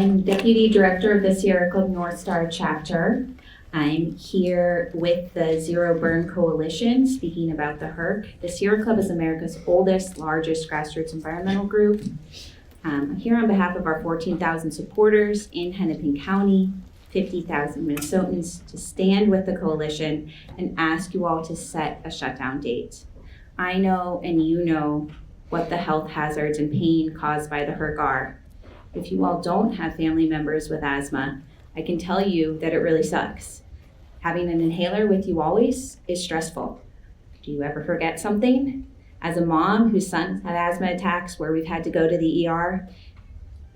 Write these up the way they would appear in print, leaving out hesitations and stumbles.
I'm Deputy Director of the Sierra Club North Star chapter. I'm here with the Zero Burn Coalition speaking about the HERC. The Sierra Club is America's oldest, largest grassroots environmental group. I'm here on behalf of our 14,000 supporters in Hennepin County, 50,000 Minnesotans, to stand with the coalition and ask you all to set a shutdown date. I know and you know what the health hazards and pain caused by the HERC are. If you all don't have family members with asthma, I can tell you that it really sucks. Having an inhaler with you always is stressful. Do you ever forget something? As a mom whose son had asthma attacks where we've had to go to the ER,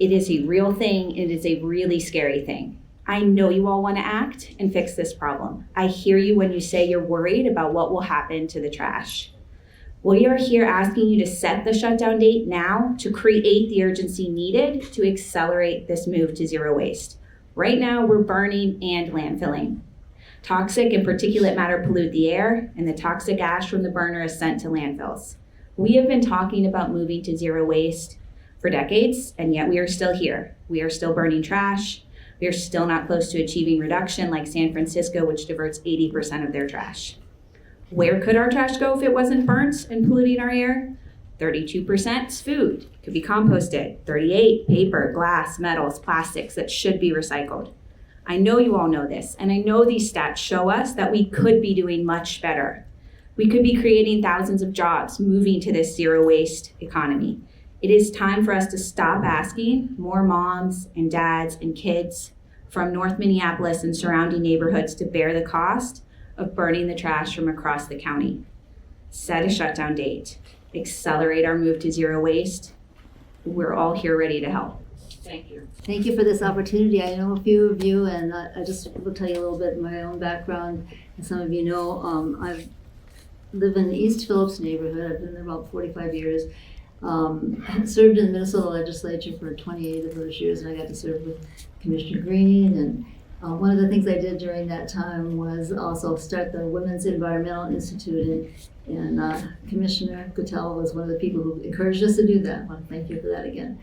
it is a real thing. It is a really scary thing. I know you all want to act and fix this problem. I hear you when you say you're worried about what will happen to the trash. We are here asking you to set the shutdown date now to create the urgency needed to accelerate this move to zero waste. Right now, we're burning and landfilling. Toxic and particulate matter pollute the air, and the toxic ash from the burner is sent to landfills. We have been talking about moving to zero waste for decades, and yet we are still here. We are still burning trash. We are still not close to achieving reduction like San Francisco, which diverts 80% of their trash. Where could our trash go if it wasn't burnt and polluting our air? 32% is food, could be composted. 38, paper, glass, metals, plastics that should be recycled. I know you all know this, and I know these stats show us that we could be doing much better. We could be creating thousands of jobs, moving to this zero waste economy. It is time for us to stop asking more moms and dads and kids from North Minneapolis and surrounding neighborhoods to bear the cost of burning the trash from across the county. Set a shutdown date. Accelerate our move to zero waste. We're all here ready to help. Thank you. Thank you for this opportunity. I know a few of you, and I just will tell you a little bit of my own background. As some of you know, I live in the East Phillips neighborhood. I've been there about 45 years. I served in the Minnesota legislature for 28 of those years, and I got to serve with Commissioner Greening. And one of the things I did during that time was also start the Women's Environmental Institute, and Commissioner Guttel was one of the people who encouraged us to do that. I want to thank you for that again.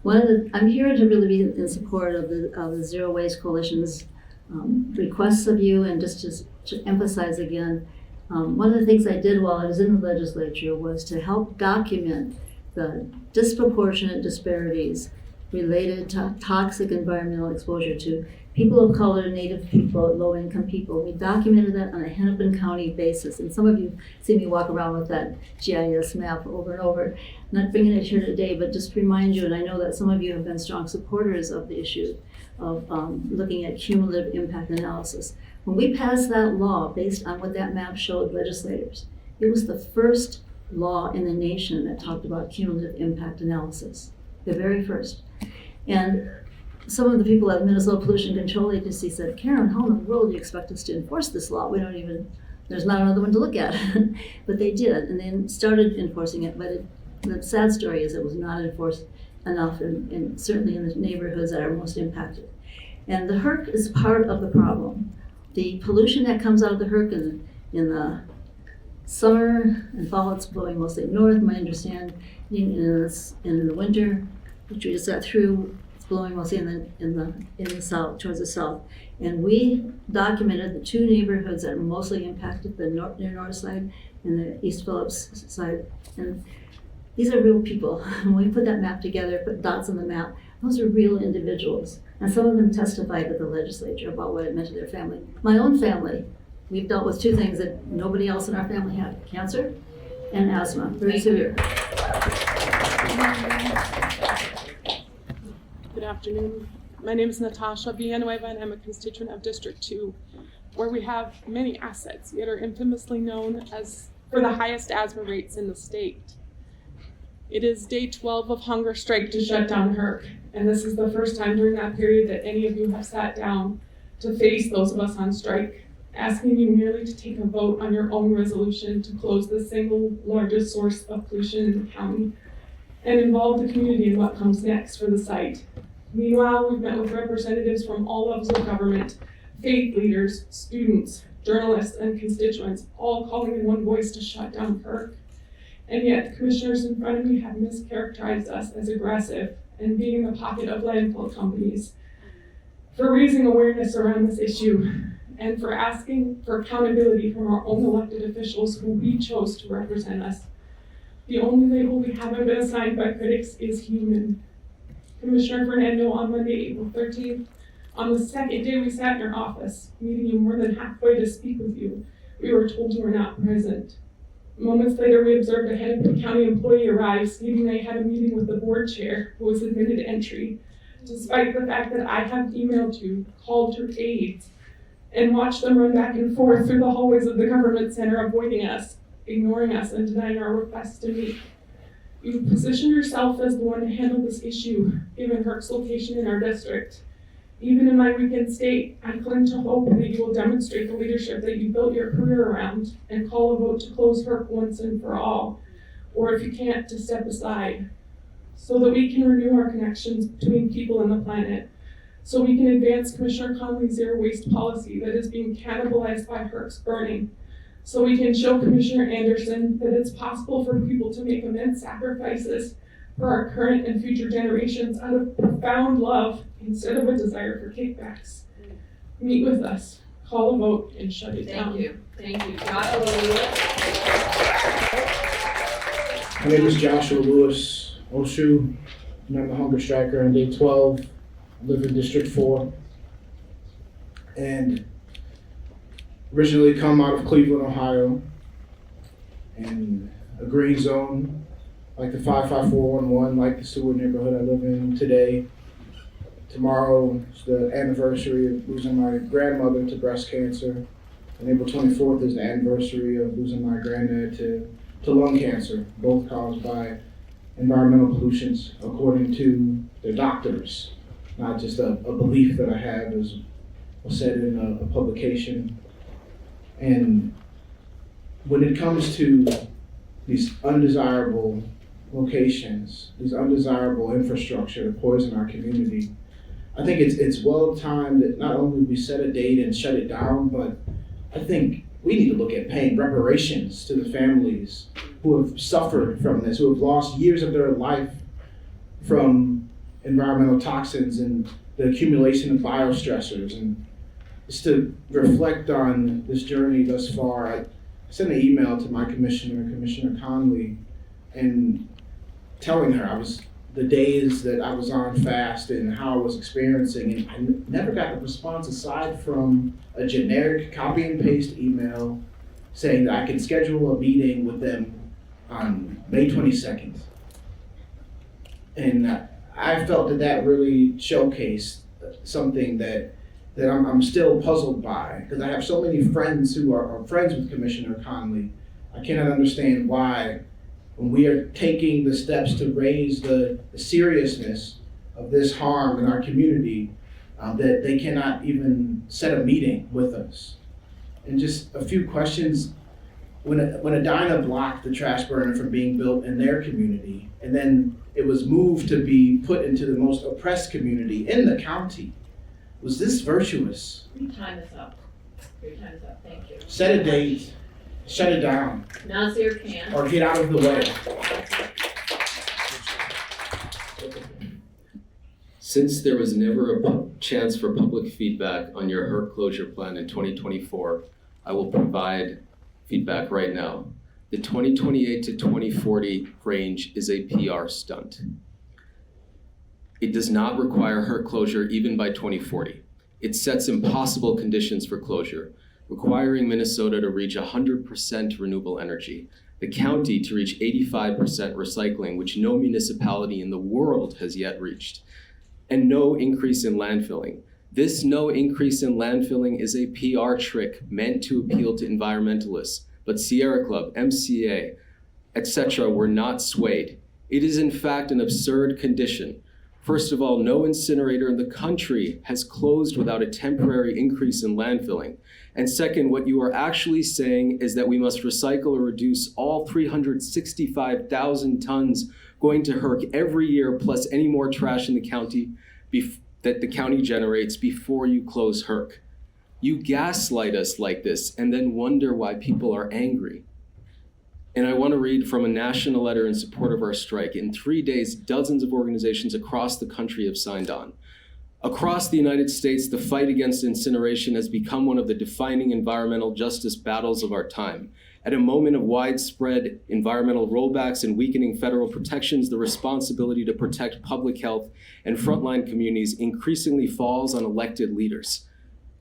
I'm here to really be in support of the Zero Waste Coalition's requests of you, and just to emphasize again, one of the things I did while I was in the legislature was to help document the disproportionate disparities related to toxic environmental exposure to people of color, Native people, low-income people. We documented that on a Hennepin County basis, and some of you see me walk around with that GIS map over and over. I'm not bringing it here today, but just to remind you, and I know that some of you have been strong supporters of the issue of looking at cumulative impact analysis. When we passed that law based on what that map showed legislators, it was the first law in the nation that talked about cumulative impact analysis, the very first. And some of the people at the Minnesota Pollution Control Agency said, Karen, how in the world do you expect us to enforce this law? There's not another one to look at. But they did, and then started enforcing it. But the sad story is it was not enforced enough, and certainly in the neighborhoods that are most impacted. And the HERC is part of the problem. The pollution that comes out of the HERC in the summer and fall, it's blowing mostly north, my understanding, in the winter, which we just got through, blowing mostly in the south, towards the south. And we documented the two neighborhoods that are mostly impacted, the near north side and the East Phillips side. And these are real people. When we put that map together, put dots on the map, those are real individuals. And some of them testified at the legislature about what it meant to their family. My own family, we've dealt with two things that nobody else in our family had: cancer and asthma, very severe. Good afternoon. My name is Natasha Villanueva, and I'm a constituent of District 2, where we have many assets, yet are infamously known as for the highest asthma rates in the state. It is day 12 of hunger strike to shut down HERC, and this is the first time during that period that any of you have sat down to face those of us on strike, asking you merely to take a vote on your own resolution to close the single largest source of pollution in the county and involve the community in what comes next for the site. Meanwhile, we've met with representatives from all levels of government, faith leaders, students, journalists, and constituents, all calling in one voice to shut down HERC. And yet, the commissioners in front of me have mischaracterized us as aggressive and being in the pocket of landfill companies, for raising awareness around this issue, and for asking for accountability from our own elected officials who we chose to represent us. The only label we haven't been assigned by critics is human. Commissioner Fernando, on Monday, April 13th, on the second day we sat in your office, meeting you more than halfway to speak with you, we were told you were not present. Moments later, we observed a Hennepin County employee arrive, stating they had a meeting with the board chair, who was admitted entry, despite the fact that I have emailed you, called your aides, and watched them run back and forth through the hallways of the government center, avoiding us, ignoring us, and denying our requests to meet. You've positioned yourself as the one to handle this issue, given Herc's location in our district. Even in my weakened state, I cling to hope that you will demonstrate the leadership that you built your career around and call a vote to close Herc once and for all, or if you can't, to step aside, so that we can renew our connections between people and the planet, so we can advance Commissioner Conley's zero waste policy that is being cannibalized by Herc's burning, so we can show Commissioner Anderson that it's possible for people to make immense sacrifices for our current and future generations out of profound love instead of a desire for kickbacks. Meet with us, call a vote, and shut it down. Thank you. Joshua Lewis. My name is Joshua Lewis Oshu, and I'm a hunger striker on day 12. I live in District 4. And originally come out of Cleveland, Ohio, in a green zone, like the 55411, like the Seward neighborhood I live in today. Tomorrow is the anniversary of losing my grandmother to breast cancer. And April 24th is the anniversary of losing my granddad to lung cancer, both caused by environmental pollutions, according to the doctors, not just a belief that I have, as was said in a publication. And when it comes to these undesirable locations, these undesirable infrastructure to poison our community, I think it's well timed that not only we set a date and shut it down, but I think we need to look at paying reparations to the families who have suffered from this, who have lost years of their life from environmental toxins and the accumulation of biostressors. And just to reflect on this journey thus far, I sent an email to my commissioner, Commissioner Conley, and telling her the days that I was on fast and how I was experiencing, and I never got a response aside from a generic copy and paste email saying that I can schedule a meeting with them on May 22nd. And I felt that really showcased something that I'm still puzzled by, because I have so many friends who are friends with Commissioner Conley. I cannot understand why, when we are taking the steps to raise the seriousness of this harm in our community, that they cannot even set a meeting with us. And just a few questions. When Edina blocked the trash burner from being built in their community, and then it was moved to be put into the most oppressed community in the county, was this virtuous? Your time is up. Thank you. Set a date, shut it down, Nazir Khan. or get out of the way. Since there was never a chance for public feedback on your Herc closure plan in 2024, I will provide feedback right now. The 2028 to 2040 range is a PR stunt. It does not require Herc closure even by 2040. It sets impossible conditions for closure, requiring Minnesota to reach 100% renewable energy, the county to reach 85% recycling, which no municipality in the world has yet reached, and no increase in landfilling. This no increase in landfilling is a PR trick meant to appeal to environmentalists, but Sierra Club, MCA, etc. were not swayed. It is in fact an absurd condition. First of all, no incinerator in the country has closed without a temporary increase in landfilling. And second, what you are actually saying is that we must recycle or reduce all 365,000 tons going to Herc every year, plus any more trash in the county that the county generates before you close Herc. You gaslight us like this and then wonder why people are angry. And I want to read from a national letter in support of our strike. In 3 days, dozens of organizations across the country have signed on. Across the United States, the fight against incineration has become one of the defining environmental justice battles of our time. At a moment of widespread environmental rollbacks and weakening federal protections, the responsibility to protect public health and frontline communities increasingly falls on elected leaders.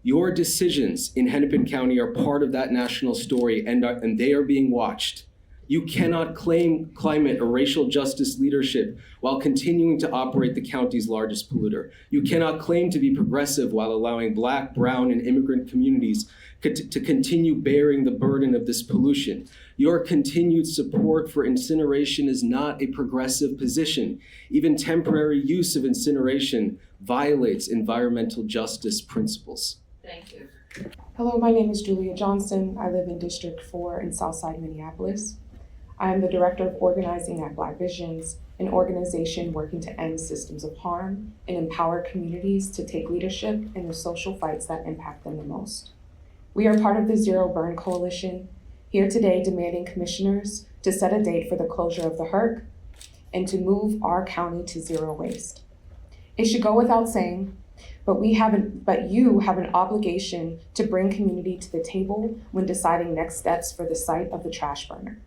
Your decisions in Hennepin County are part of that national story, and they are being watched. You cannot claim climate or racial justice leadership while continuing to operate the county's largest polluter. You cannot claim to be progressive while allowing Black, brown, and immigrant communities to continue bearing the burden of this pollution. Your continued support for incineration is not a progressive position. Even temporary use of incineration violates environmental justice principles. Thank you. Hello, my name is Julia Johnson. I live in District 4 in Southside Minneapolis. I am the Director of Organizing at Black Visions, an organization working to end systems of harm and empower communities to take leadership in the social fights that impact them the most. We are part of the Zero Burn Coalition, here today demanding commissioners to set a date for the closure of the HERC and to move our county to zero waste. It should go without saying, but you have an obligation to bring community to the table when deciding next steps for the site of the trash burner.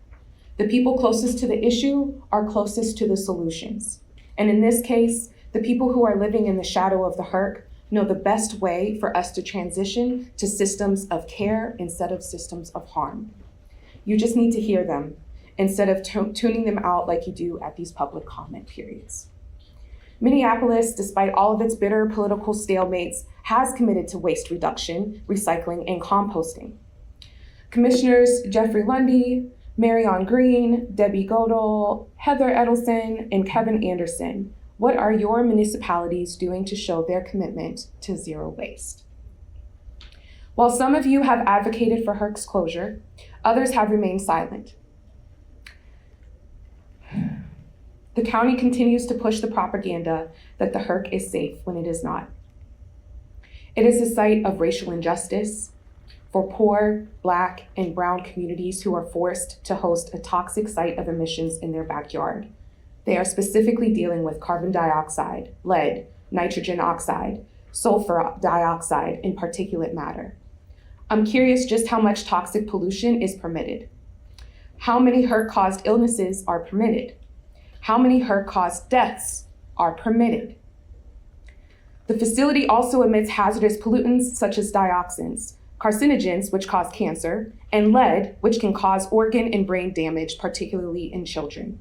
The people closest to the issue are closest to the solutions. And in this case, the people who are living in the shadow of the HERC know the best way for us to transition to systems of care instead of systems of harm. You just need to hear them instead of tuning them out like you do at these public comment periods. Minneapolis, despite all of its bitter political stalemates, has committed to waste reduction, recycling, and composting. Commissioners Jeffrey Lundy, Marion Green, Debbie Godel, Heather Edelson, and Kevin Anderson, what are your municipalities doing to show their commitment to zero waste? While some of you have advocated for HERC's closure, others have remained silent. The county continues to push the propaganda that the HERC is safe when it is not. It is a site of racial injustice for poor, Black, and brown communities who are forced to host a toxic site of emissions in their backyard. They are specifically dealing with carbon dioxide, lead, nitrogen oxide, sulfur dioxide, and particulate matter. I'm curious just how much toxic pollution is permitted. How many HERC-caused illnesses are permitted? How many HERC-caused deaths are permitted? The facility also emits hazardous pollutants such as dioxins, carcinogens, which cause cancer, and lead, which can cause organ and brain damage, particularly in children.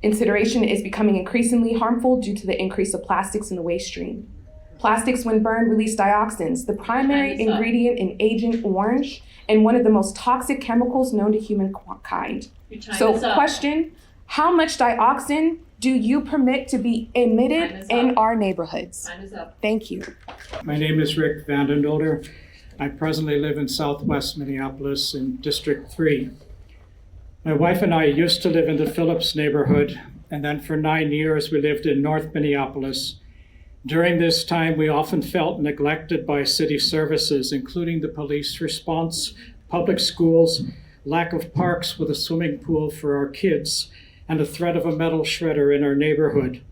Incineration is becoming increasingly harmful due to the increase of plastics in the waste stream. Plastics, when burned, release dioxins, the primary ingredient in Agent Orange, and one of the most toxic chemicals known to humankind. So, question, how much dioxin do you permit to be emitted in our neighborhoods? Time is up. Thank you. My name is Rick Vandendolder. I presently live in Southwest Minneapolis in District 3. My wife and I used to live in the Phillips neighborhood, and then for 9 years we lived in North Minneapolis. During this time, we often felt neglected by city services, including the police response, public schools, lack of parks with a swimming pool for our kids, and the threat of a metal shredder in our neighborhood.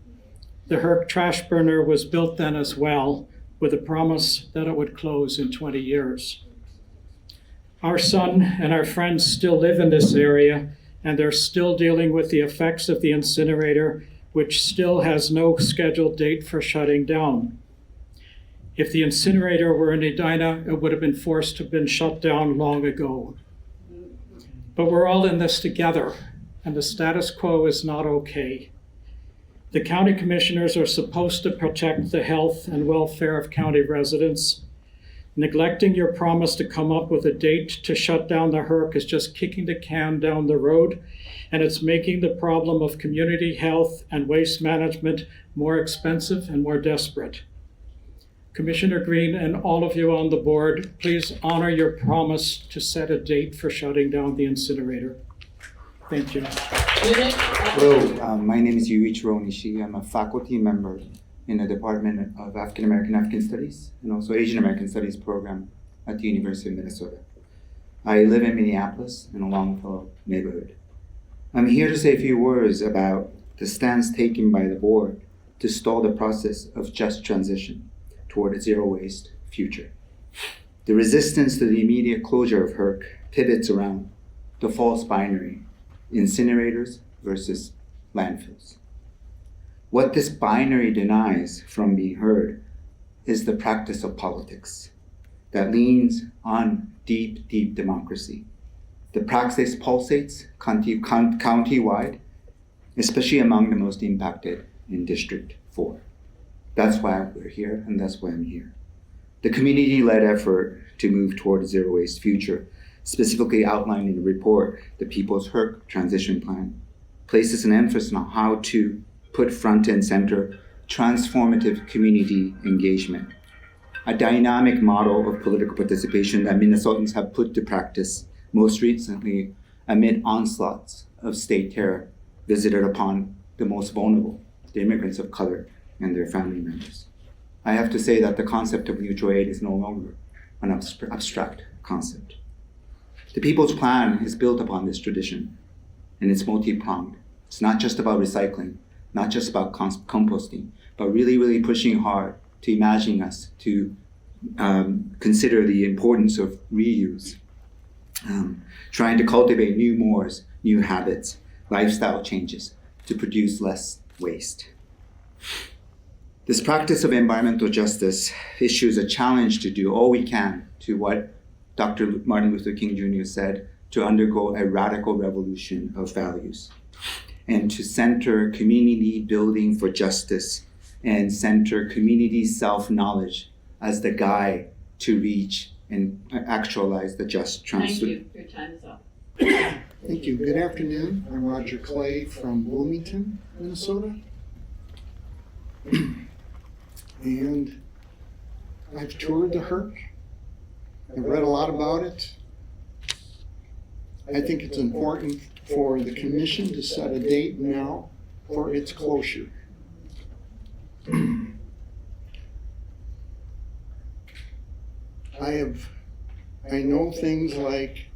The HERC trash burner was built then as well, with a promise that it would close in 20 years. Our son and our friends still live in this area, and they're still dealing with the effects of the incinerator, which still has no scheduled date for shutting down. If the incinerator were in Edina, it would have been forced to have been shut down long ago. But we're all in this together, and the status quo is not okay. The county commissioners are supposed to protect the health and welfare of county residents. Neglecting your promise to come up with a date to shut down the HERC is just kicking the can down the road, and it's making the problem of community health and waste management more expensive and more desperate. Commissioner Green and all of you on the board, please honor your promise to set a date for shutting down the incinerator. Thank you. Hello, my name is Yuichiro Nishi. I'm a faculty member in the Department of African Studies and also Asian American Studies program at the University of Minnesota. I live in Minneapolis in a Longfellow neighborhood. I'm here to say a few words about the stance taken by the board to stall the process of just transition toward a zero-waste future. The resistance to the immediate closure of HERC pivots around the false binary, incinerators versus landfills. What this binary denies from being heard is the practice of politics that leans on deep, deep democracy. The praxis pulsates county-wide, especially among the most impacted in District 4. That's why we're here, and that's why I'm here. The community-led effort to move toward a zero-waste future, specifically outlined in the report, the People's HERC Transition Plan, places an emphasis on how to put front and center transformative community engagement, a dynamic model of political participation that Minnesotans have put to practice most recently amid onslaughts of state terror visited upon the most vulnerable, the immigrants of color and their family members. I have to say that the concept of mutual aid is no longer an abstract concept. The People's Plan is built upon this tradition, and it's multi-pronged. It's not just about recycling, not just about composting, but really, really pushing hard to imagine us to consider the importance of reuse, trying to cultivate new mores, new habits, lifestyle changes to produce less waste. This practice of environmental justice issues a challenge to do all we can to what Dr. Martin Luther King Jr. said, to undergo a radical revolution of values and to center community building for justice and center community self-knowledge as the guide to reach and actualize the just Thank transition. you. Your time is up. Thank you. Good afternoon. I'm Roger Clay from Bloomington, Minnesota. And I've toured the HERC. I've read a lot about it. I think it's important for the commission to set a date now for its closure. I know things like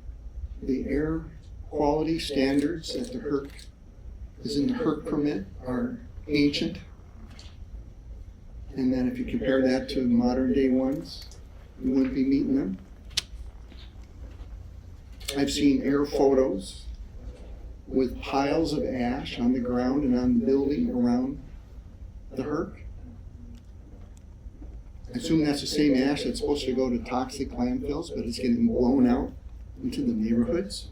the air quality standards that the HERC is in the HERC permit are ancient. And then if you compare that to modern day ones, you wouldn't be meeting them. I've seen air photos with piles of ash on the ground and on the building around the HERC. I assume that's the same ash that's supposed to go to toxic landfills, but it's getting blown out into the neighborhoods.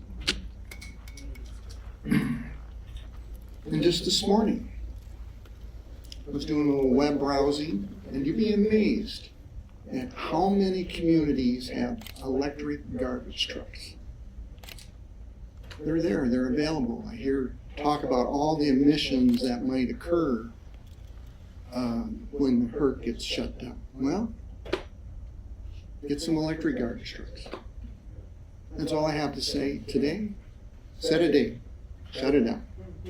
And just this morning, I was doing a little web browsing, and you'd be amazed at how many communities have electric garbage trucks. They're there, they're available. I hear talk about all the emissions that might occur when the HERC gets shut down. Well, get some electric garbage trucks. That's all I have to say today. Set a date, shut it down.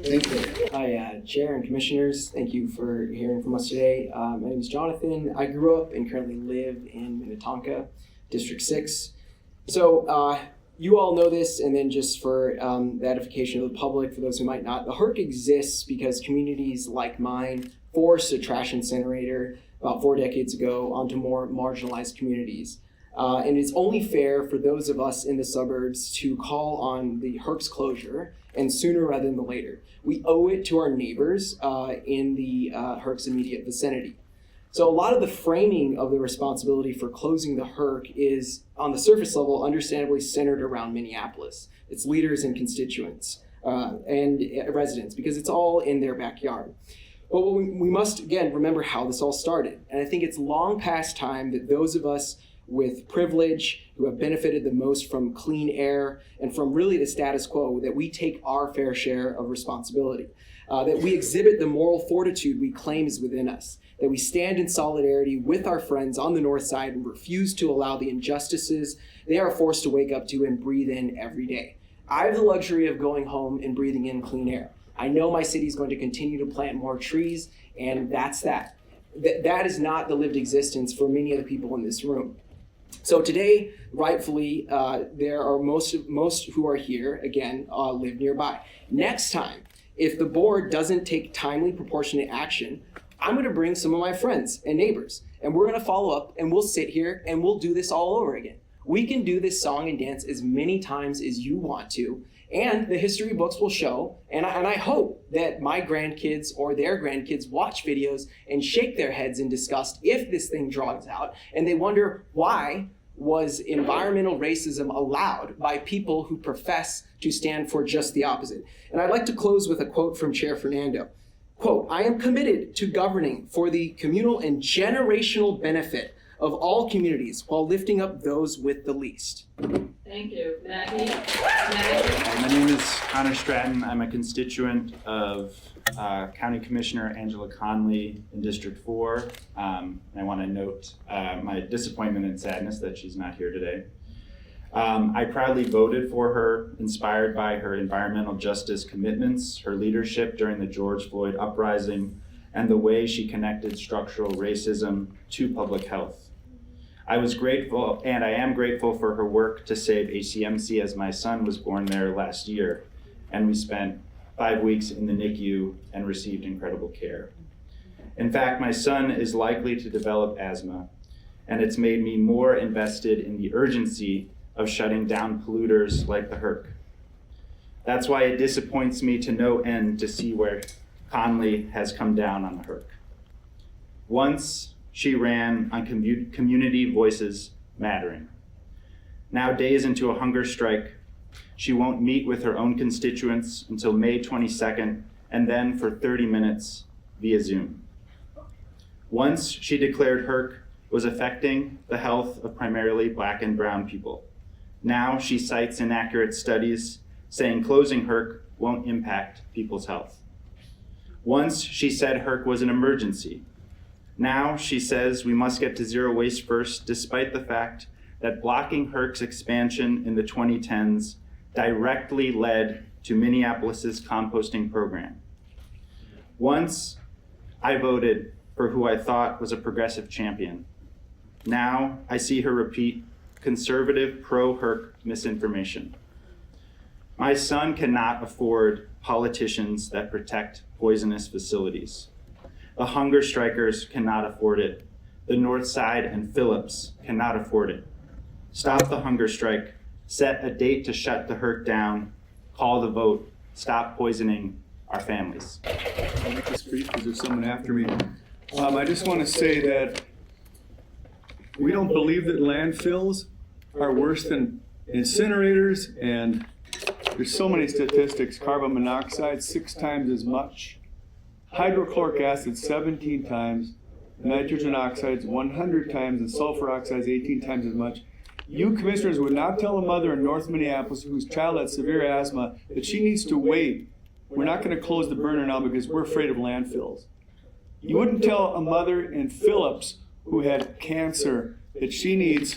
Thank you. Hi, Chair and Commissioners. Thank you for hearing from us today. My name is Jonathan. I grew up and currently live in Minnetonka, District 6. So you all know this, and then just for the edification of the public, for those who might not, the HERC exists because communities like mine forced a trash incinerator about 4 decades ago onto more marginalized communities. And it's only fair for those of us in the suburbs to call on the HERC's closure, and sooner rather than later. We owe it to our neighbors in the HERC's immediate vicinity. So a lot of the framing of the responsibility for closing the HERC is, on the surface level, understandably centered around Minneapolis, its leaders and constituents, and residents, because it's all in their backyard. But we must, again, remember how this all started. And I think it's long past time that those of us with privilege, who have benefited the most from clean air and from really the status quo, that we take our fair share of responsibility, that we exhibit the moral fortitude we claim is within us, that we stand in solidarity with our friends on the north side and refuse to allow the injustices they are forced to wake up to and breathe in every day. I have the luxury of going home and breathing in clean air. I know my city is going to continue to plant more trees, and that's that. That is not the lived existence for many of the people in this room. So today, rightfully, there are most who are here, again, live nearby. Next time, if the board doesn't take timely, proportionate action, I'm going to bring some of my friends and neighbors, and we're going to follow up, and we'll sit here, and we'll do this all over again. We can do this song and dance as many times as you want to, and the history books will show, and I hope that my grandkids or their grandkids watch videos and shake their heads in disgust if this thing drags out, and they wonder why was environmental racism allowed by people who profess to stand for just the opposite. And I'd like to close with a quote from Chair Fernando. Quote, "I am committed to governing for the communal and generational benefit of all communities while lifting up those with the least." Thank you. Maggie? My name is Connor Stratton. I'm a constituent of County Commissioner Angela Conley in District 4. And I want to note my disappointment and sadness that she's not here today. I proudly voted for her, inspired by her environmental justice commitments, her leadership during the George Floyd uprising, and the way she connected structural racism to public health. I was grateful, and I am grateful for her work to save ACMC as my son was born there last year, and we spent 5 weeks in the NICU and received incredible care. In fact, my son is likely to develop asthma, and it's made me more invested in the urgency of shutting down polluters like the HERC. That's why it disappoints me to no end to see where Conley has come down on the HERC. Once she ran on community voices mattering. Now, days into a hunger strike, she won't meet with her own constituents until May 22nd, and then for 30 minutes via Zoom. Once she declared HERC was affecting the health of primarily Black and brown people. Now she cites inaccurate studies saying closing HERC won't impact people's health. Once she said HERC was an emergency. Now she says we must get to zero waste first, despite the fact that blocking HERC's expansion in the 2010s directly led to Minneapolis's composting program. Once I voted for who I thought was a progressive champion. Now I see her repeat conservative pro-HERC misinformation. My son cannot afford politicians that protect poisonous facilities. The hunger strikers cannot afford it. The North Side and Phillips cannot afford it. Stop the hunger strike. Set a date to shut the HERC down. Call the vote. Stop poisoning our families. I'll make this brief because there's someone after me. I just want to say that we don't believe that landfills are worse than incinerators, and there's so many statistics. Carbon monoxide 6 times as much, hydrochloric acid 17 times, nitrogen oxides 100 times, and sulfur oxides 18 times as much. You commissioners would not tell a mother in North Minneapolis whose child has severe asthma that she needs to wait. We're not going to close the burner now because we're afraid of landfills. You wouldn't tell a mother in Phillips who had cancer that she needs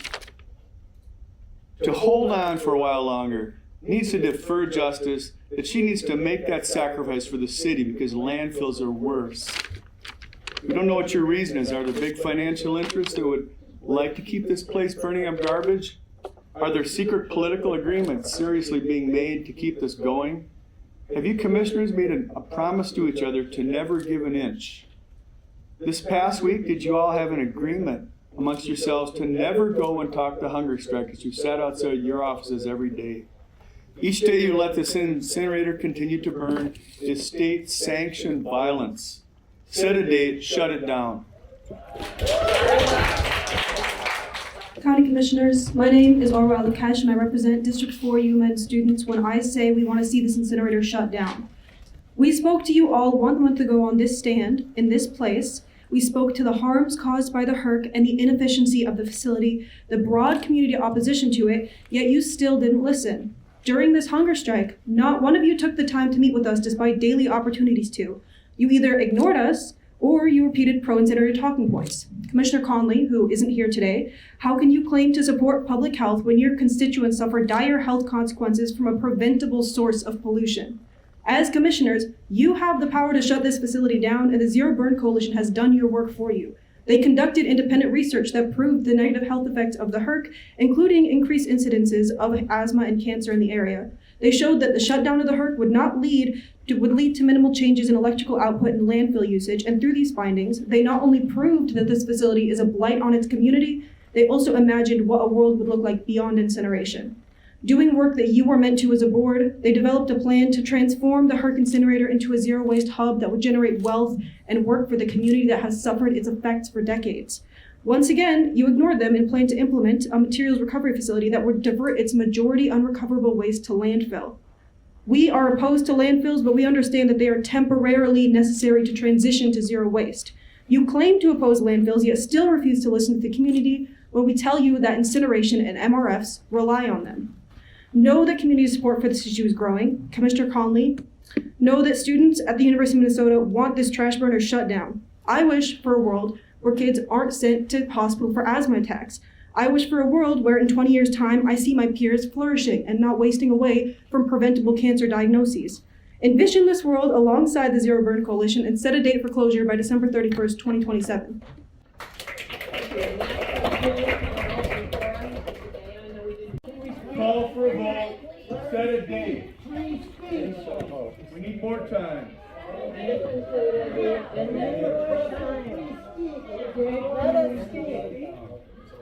to hold on for a while longer, needs to defer justice, that she needs to make that sacrifice for the city because landfills are worse. We don't know what your reason is. Are there big financial interests that would like to keep this place burning up garbage? Are there secret political agreements seriously being made to keep this going? Have you commissioners made a promise to each other to never give an inch? This past week, did you all have an agreement amongst yourselves to never go and talk to hunger strikers who sat outside your offices every day? Each day you let this incinerator continue to burn is state-sanctioned violence. Set a date, shut it down. County Commissioners, my name is Orwa Lukesh and I represent District 4 UMed students when I say we want to see this incinerator shut down. We spoke to you all 1 month ago on this stand, in this place. We spoke to the harms caused by the HERC and the inefficiency of the facility, the broad community opposition to it, yet you still didn't listen. During this hunger strike, not one of you took the time to meet with us despite daily opportunities to. You either ignored us or you repeated pro-incinerator talking points. Commissioner Conley, who isn't here today, how can you claim to support public health when your constituents suffer dire health consequences from a preventable source of pollution? As commissioners, you have the power to shut this facility down, and the Zero Burn Coalition has done your work for you. They conducted independent research that proved the negative health effects of the HERC, including increased incidences of asthma and cancer in the area. They showed that the shutdown of the HERC would lead to minimal changes in electrical output and landfill usage, and through these findings, they not only proved that this facility is a blight on its community, they also imagined what a world would look like beyond incineration. Doing work that you were meant to as a board, they developed a plan to transform the HERC incinerator into a zero-waste hub that would generate wealth and work for the community that has suffered its effects for decades. Once again, you ignored them and planned to implement a materials recovery facility that would divert its majority unrecoverable waste to landfill. We are opposed to landfills, but we understand that they are temporarily necessary to transition to zero waste. You claim to oppose landfills, yet still refuse to listen to the community when we tell you that incineration and MRFs rely on them. Know that community support for this issue is growing. Commissioner Conley, know that students at the University of Minnesota want this trash burner shut down. I wish for a world where kids aren't sent to hospital for asthma attacks. I wish for a world where in 20 years' time, I see my peers flourishing and not wasting away from preventable cancer diagnoses. Envision this world alongside the Zero Burn Coalition and set a date for closure by December 31st, 2027. Call for a vote, set a date. We need more time.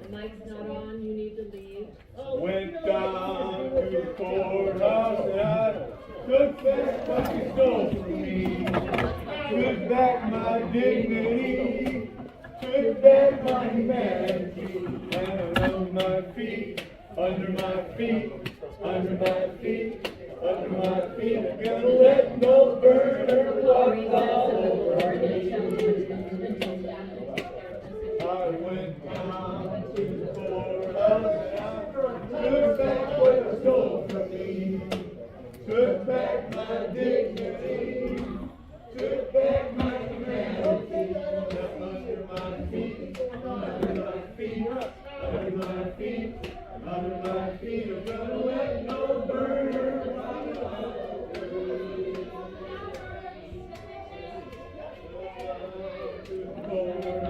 The mic's not on, you need to leave. Went down to the courthouse and I took back what you stole from me. Took back my dignity, took back my humanity, and under my feet, under my feet, under my feet, under my feet, I'm gonna let no burner walk all over me. I went down to the courthouse and I took back what you stole from me. Took back my dignity, took back my humanity. Now under my feet, under my feet, under my feet, under my feet, I'm gonna let no burner walk all over me.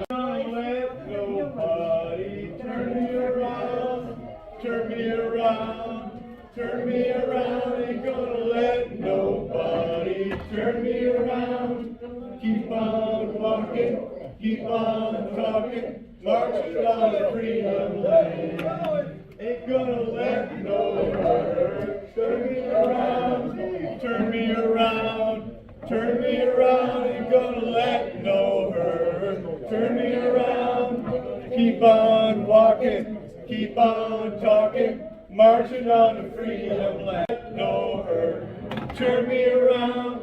Don't let nobody turn me around, turn me around, turn me around. Ain't gonna let nobody turn me around. Keep on walking, keep on talking, marching on the freedom land. Ain't gonna let no hurt turn me around, turn me around, turn me around. Ain't gonna let no hurt turn me around. Keep on walking, keep on talking, marching on the freedom land. No hurt turn me around.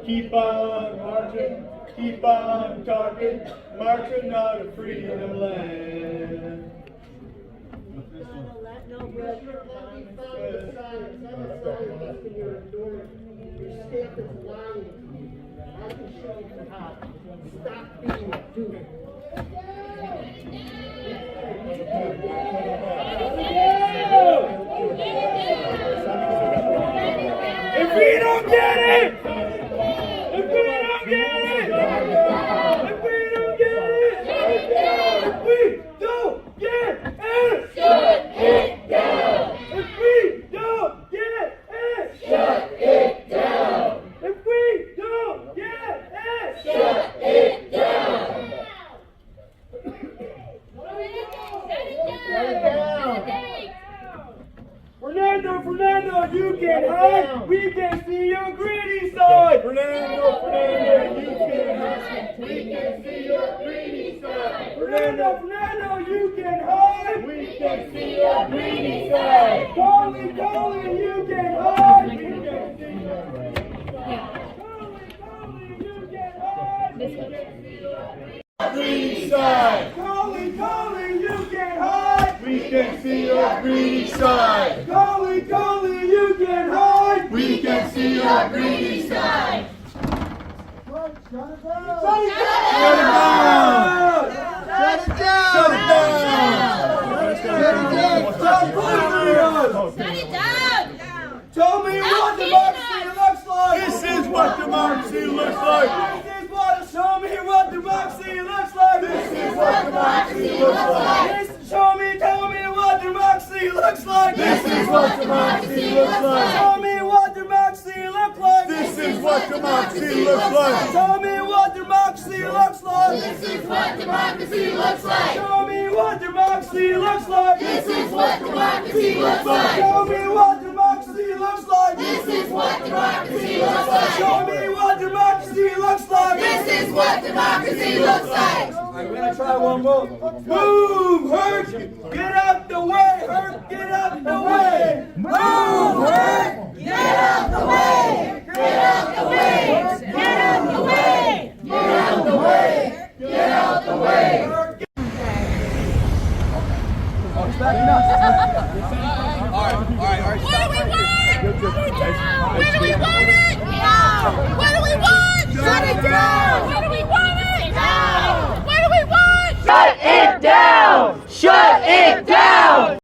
Keep on marching, keep on talking, marching on the freedom land. If we don't get it, if we don't get it, if we don't get it, if we don't get it, shut it down. If we don't get it, shut it down. If we don't get it, shut it down. Shut it down. Fernando, you can hide. We can see your greedy side. Fernando, you can hide. We can see your greedy side. Fernando, you can hide. We can see your greedy side. Colin, you can hide. We can see your greedy side. Colin, you can hide. We can see your greedy side. Colin, you can hide. We can see your greedy side. Colin, you can hide. We can see your greedy side. Shut it down! Shut it down! Shut it down! Stop pushing us! Shut it down! Tell me what democracy looks like! This is what democracy looks like! This is what, show me what democracy looks like! This is what democracy looks like. Show me, tell me what democracy looks like. This is what democracy looks like. Show me what democracy looks like. This is what democracy looks like. Show me what democracy looks like. This is what democracy looks like. Show me what democracy looks like. This is what democracy looks like. Show me what democracy looks like. This is what democracy looks like. Show me what democracy looks like. This is what democracy looks like. I'm gonna try one more. Move, Herc! Get out the way, Herc! Get out the way! Move, Herc! Get out the way! Get out the way! Get out the way! Get out the way! Get out the way! What do we want? Where do we want it? No! What do we want? Shut it down! Where do we want it? No! What do we want? Shut it down! Shut it down!